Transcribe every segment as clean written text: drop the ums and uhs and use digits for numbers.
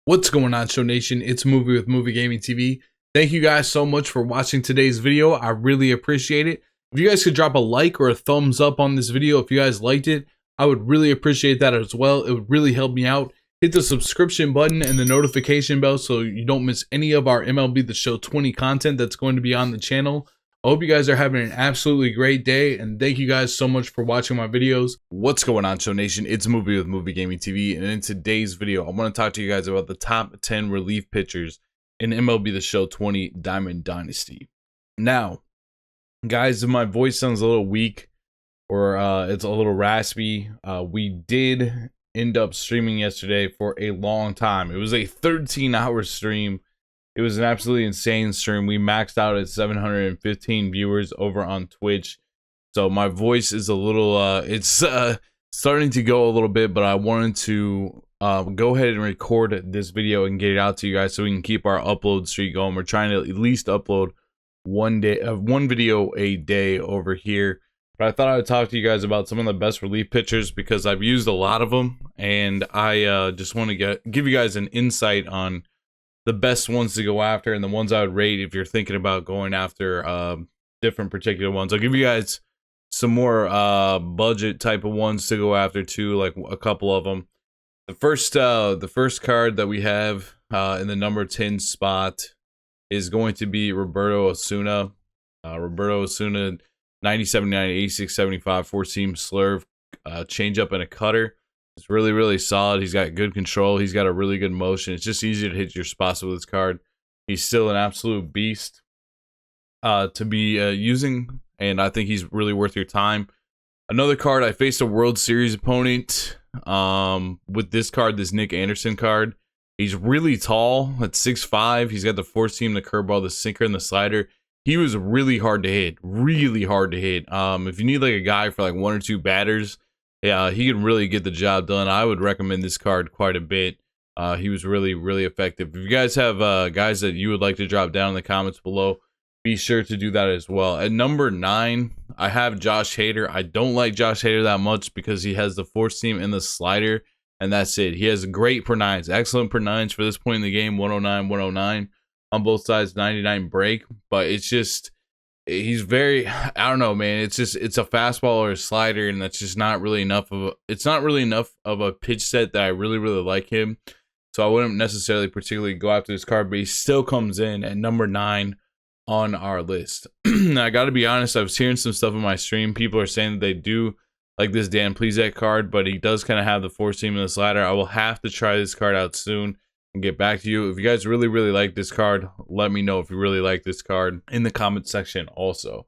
What's going on, Show Nation? It's Movie with Movie Gaming TV. Thank you guys so much for watching today's video. I really appreciate it. If you guys could drop a like or a thumbs up on this video if you guys liked it, I would really appreciate that as well. It would really help me out. Hit the subscription button and the notification bell so you don't miss any of our MLB The Show 20 content that's going to be on the channel. I hope you guys are having an absolutely great day, and thank you guys so much for watching my videos. What's going on, Show Nation? It's Movie with Movie Gaming TV, and in today's video, I want to talk to you guys about the top 10 relief pitchers in MLB The Show 20 Diamond Dynasty. Now, guys, if my voice sounds a little weak or it's a little raspy, we did end up streaming yesterday for a long time. It was a 13-hour stream. It was an absolutely insane stream. We maxed out at 715 viewers over on Twitch. So my voice is a little, it's starting to go a little bit, but I wanted to go ahead and record this video and get it out to you guys so we can keep our upload streak going. We're trying to at least upload one video a day over here. But I thought I would talk to you guys about some of the best relief pitchers because I've used a lot of them, and I just want to give you guys an insight on the best ones to go after and the ones I would rate if you're thinking about going after different particular ones. I'll give you guys some more budget type of ones to go after too, like a couple of them. The first card that we have in the number 10 spot is going to be Roberto Osuna. Roberto Osuna, 90-79, 86-75, 4-seam slurve, changeup and a cutter. It's really, really solid. He's got good control. He's got a really good motion. It's just easy to hit your spots with this card. He's still an absolute beast to be using, and I think he's really worth your time. Another card, I faced a World Series opponent with this card, this Nick Anderson card. He's really tall at 6'5". He's got the 4-seam, the curveball, the sinker, and the slider. He was really hard to hit, really hard to hit. If you need like a guy for like one or two batters, yeah, he can really get the job done. I would recommend this card quite a bit. He was really, really effective. If you guys have guys that you would like to drop down in the comments below, be sure to do that as well. At number 9, I have Josh Hader. I don't like Josh Hader that much because he has the 4-seam and the slider, and that's it. He has great per nines, excellent per nines for this point in the game, 109, 109 on both sides, 99 break, but it's just, he's very, I don't know, man. It's a fastball or a slider, and that's just not really enough of a pitch set that I really, really like him. So I wouldn't necessarily particularly go after this card, but he still comes in at number 9 on our list. Now, I got to be honest, I was hearing some stuff in my stream. People are saying that they do like this Dan Plesac card, but he does kind of have the 4-seam and the slider. I will have to try this card out soon and get back to you. If you guys really, really like this card, let me know if you really like this card in the comment section also.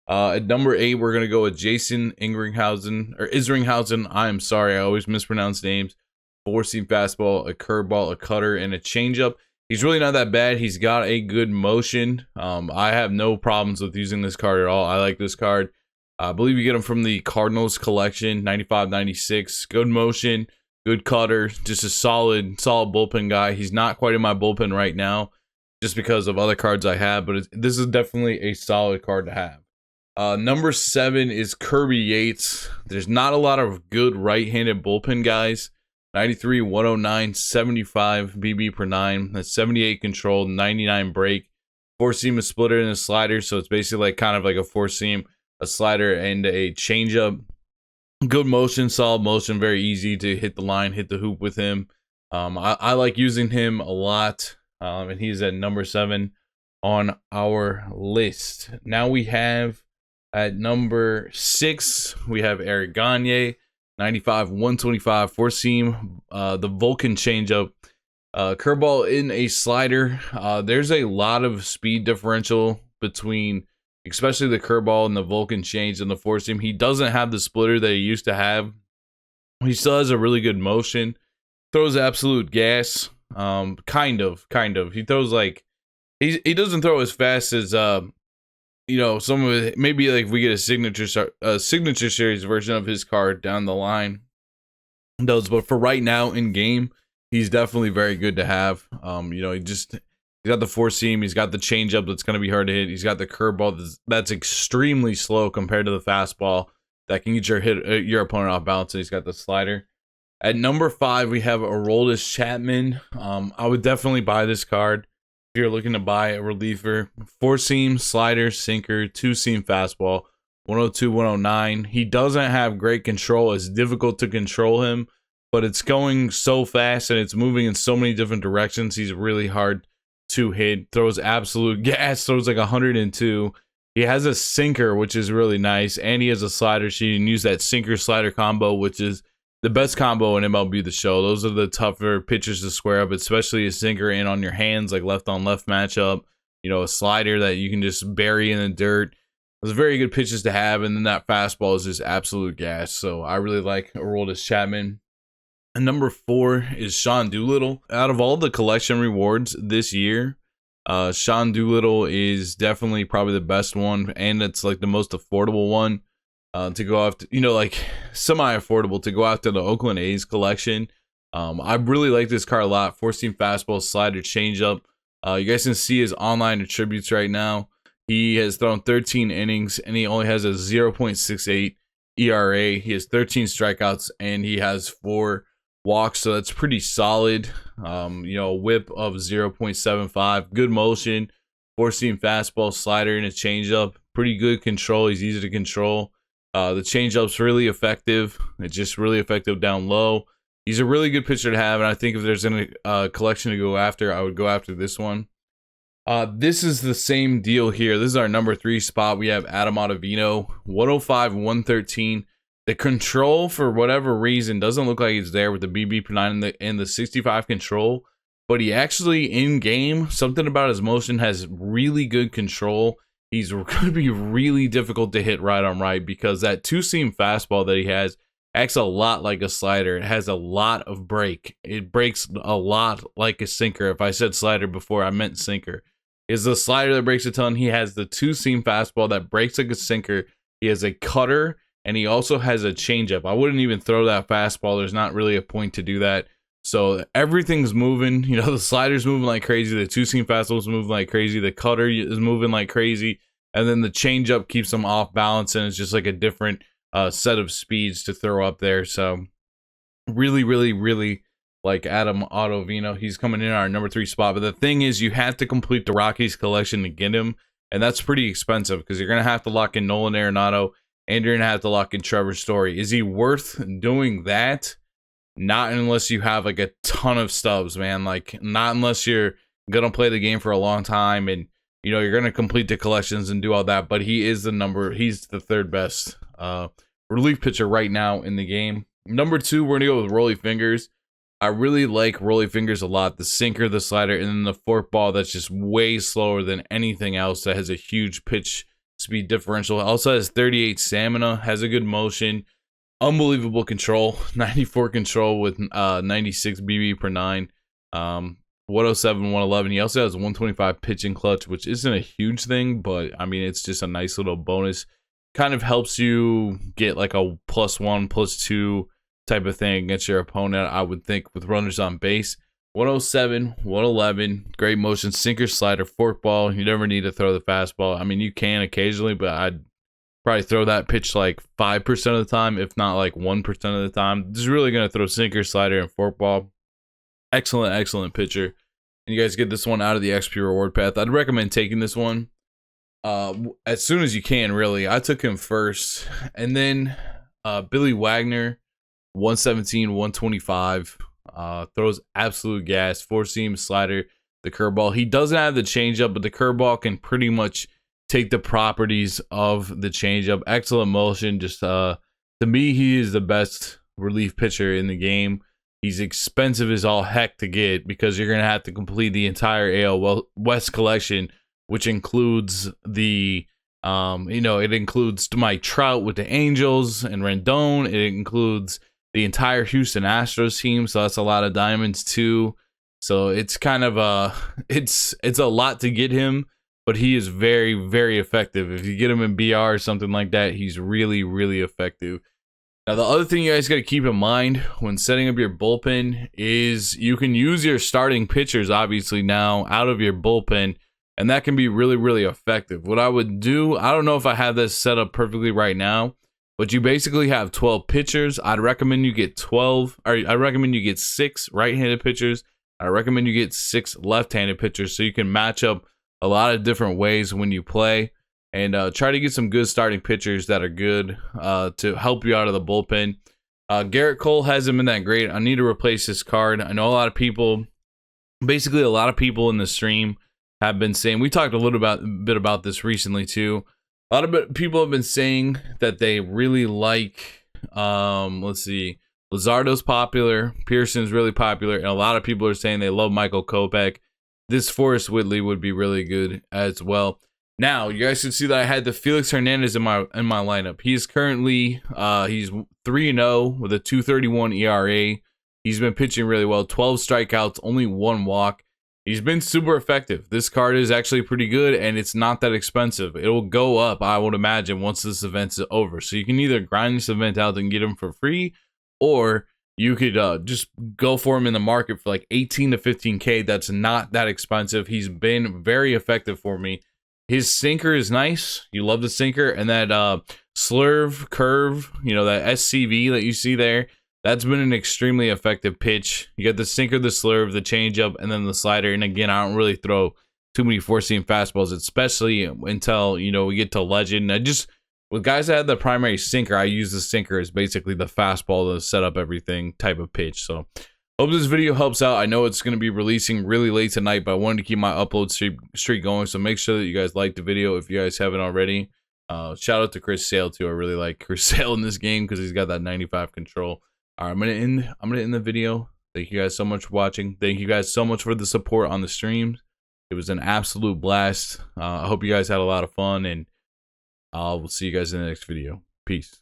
At number 8, we're going to go with Jason Isringhausen. I am sorry, I always mispronounce names. 4-seam fastball, a curveball, a cutter, and a changeup. He's really not that bad. He's got a good motion. I have no problems with using this card at all. I like this card. I believe you get him from the Cardinals collection, 95-96. Good motion. Good cutter, just a solid bullpen guy. He's not quite in my bullpen right now just because of other cards I have, but this is definitely a solid card to have. Number 7 is Kirby Yates. There's not a lot of good right-handed bullpen guys. 93, 109, 75 BB per 9. That's 78 control, 99 break. 4-seam, a splitter, and a slider, so it's basically like kind of like a 4-seam, a slider, and a changeup. Good motion, solid motion, very easy to hit the line, hit the hoop with him. I like using him a lot, and he's at number 7 on our list. Now we have at number 6, we have Eric Gagne, 95, 125, 4-seam, the Vulcan changeup, curveball in a slider. There's a lot of speed differential between especially the curveball and the Vulcan change and the 4-seam. He doesn't have the splitter that he used to have. He still has a really good motion. Throws absolute gas. Kind of. He throws like, he doesn't throw as fast as you know, some of it. Maybe like if we get a signature series version of his card down the line. Does, but for right now in game, he's definitely very good to have. You know, he's got the 4-seam. He's got the changeup that's going to be hard to hit. He's got the curveball that's extremely slow compared to the fastball that can get your opponent off balance. And he's got the slider. At number 5, we have Aroldis Chapman. I would definitely buy this card if you're looking to buy a reliever. 4-seam, slider, sinker, 2-seam fastball, 102, 109. He doesn't have great control. It's difficult to control him, but it's going so fast and it's moving in so many different directions. He's really hard to hit. Throws absolute gas. Throws like 102. He has a sinker, which is really nice, and he has a slider. So you can use that sinker-slider combo, which is the best combo in MLB The Show. Those are the tougher pitchers to square up, especially a sinker in on your hands, like left-on-left matchup. You know, a slider that you can just bury in the dirt. Those are very good pitches to have, and then that fastball is just absolute gas. So I really like Aroldis Chapman. And number 4 is Sean Doolittle. Out of all the collection rewards this year, Sean Doolittle is definitely probably the best one, and it's like the most affordable one. To go after, you know, like semi-affordable to go after the Oakland A's collection. I really like this card a lot. 4-seam fastball, slider, changeup. You guys can see his online attributes right now. He has thrown 13 innings and he only has a 0.68 ERA. He has 13 strikeouts and he has 4 walks, so that's pretty solid. You know, a whip of 0.75. Good motion. 4-seam fastball, slider, and a changeup. Pretty good control. He's easy to control. The changeup's really effective. It's just really effective down low. He's a really good pitcher to have, and I think if there's any collection to go after, I would go after this one. This is the same deal here. This is our number 3 spot. We have Adam Ottavino, 105, 113. The control, for whatever reason, doesn't look like it's there with the BB/9 and the 65 control, but he actually, in game, something about his motion has really good control. He's going to be really difficult to hit right on right because that 2-seam fastball that he has acts a lot like a slider. It has a lot of break. It breaks a lot like a sinker. If I said slider before, I meant sinker. Is the slider that breaks a ton. He has the 2-seam fastball that breaks like a sinker. He has a cutter, and he also has a changeup. I wouldn't even throw that fastball. There's not really a point to do that. So everything's moving. You know, the slider's moving like crazy. The 2-seam fastball's moving like crazy. The cutter is moving like crazy. And then the changeup keeps them off balance, and it's just like a different set of speeds to throw up there. So really, really, really like Adam Ottavino. He's coming in our number 3 spot. But the thing is, you have to complete the Rockies collection to get him. And that's pretty expensive because you're going to have to lock in Nolan Arenado and you're going to have to lock in Trevor Story. Is he worth doing that? Not unless you have like a ton of stubs, man. Like, not unless you're going to play the game for a long time and, you know, you're going to complete the collections and do all that. But he's the 3rd best relief pitcher right now in the game. Number 2, we're going to go with Rollie Fingers. I really like Rollie Fingers a lot. The sinker, the slider, and then the forkball that's just way slower than anything else that has a huge pitch speed differential. Also has 38 stamina, has a good motion, unbelievable control, 94 control with 96 BB/9, 107, 111. He also has 125 pitching clutch, which isn't a huge thing, but I mean, it's just a nice little bonus. Kind of helps you get like a +1, +2 type of thing against your opponent, I would think, with runners on base. 107, 111, great motion, sinker, slider, forkball. You never need to throw the fastball. I mean, you can occasionally, but I'd probably throw that pitch like 5% of the time, if not like 1% of the time. Just really going to throw sinker, slider, and forkball. Excellent, excellent pitcher. And you guys get this one out of the XP reward path. I'd recommend taking this one as soon as you can, really. I took him first. And then Billy Wagner, 117, 125. Throws absolute gas. 4-seam, slider, the curveball. He doesn't have the changeup, but the curveball can pretty much take the properties of the changeup. Excellent motion. Just to me, he is the best relief pitcher in the game. He's expensive as all heck to get because you're going to have to complete the entire AL West collection, which includes the, it includes Mike Trout with the Angels and Rendon. It includes the entire Houston Astros team, so that's a lot of diamonds too. So it's kind of it's a lot to get him, but he is very, very effective. If you get him in BR or something like that, he's really, really effective. Now, the other thing you guys got to keep in mind when setting up your bullpen is you can use your starting pitchers, obviously, now out of your bullpen, and that can be really, really effective. What I would do, I don't know if I have this set up perfectly right now, But you basically have 12 pitchers. I'd recommend you get 12, or I recommend you get 6 right-handed pitchers. I recommend you get 6 left-handed pitchers so you can match up a lot of different ways when you play, and try to get some good starting pitchers that are good to help you out of the bullpen. Garrett Cole hasn't been that great. I need to replace his card. I know a lot of people, basically a lot of people in the stream have been saying, we talked a little bit about this recently too. A lot of people have been saying that they really like, let's see, Luzardo's popular, Pearson's really popular, and a lot of people are saying they love Michael Kopech. This Forrest Whitley would be really good as well. Now, you guys can see that I had the Felix Hernandez in my lineup. He's currently he's 3-0 with a 2.31 ERA. He's been pitching really well. 12 strikeouts, only 1 walk. He's been super effective. This card is actually pretty good, and it's not that expensive. It will go up, I would imagine, once this event's over. So you can either grind this event out and get him for free, or you could just go for him in the market for like 18 to 15K. That's not that expensive. He's been very effective for me. His sinker is nice. You love the sinker. And that slurve curve, you know, that SCV that you see there, that's been an extremely effective pitch. You got the sinker, the slurve, the changeup, and then the slider. And again, I don't really throw too many four-seam fastballs, especially until, you know, we get to legend. With guys that have the primary sinker, I use the sinker as basically the fastball to set up everything type of pitch. So hope this video helps out. I know it's going to be releasing really late tonight, but I wanted to keep my upload streak going. So make sure that you guys like the video if you guys haven't already. Shout out to Chris Sale too. I really like Chris Sale in this game because he's got that 95 control. All right, I'm gonna end the video. Thank you guys so much for watching. Thank you guys so much for the support on the streams. It was an absolute blast. I hope you guys had a lot of fun, and we'll see you guys in the next video. Peace.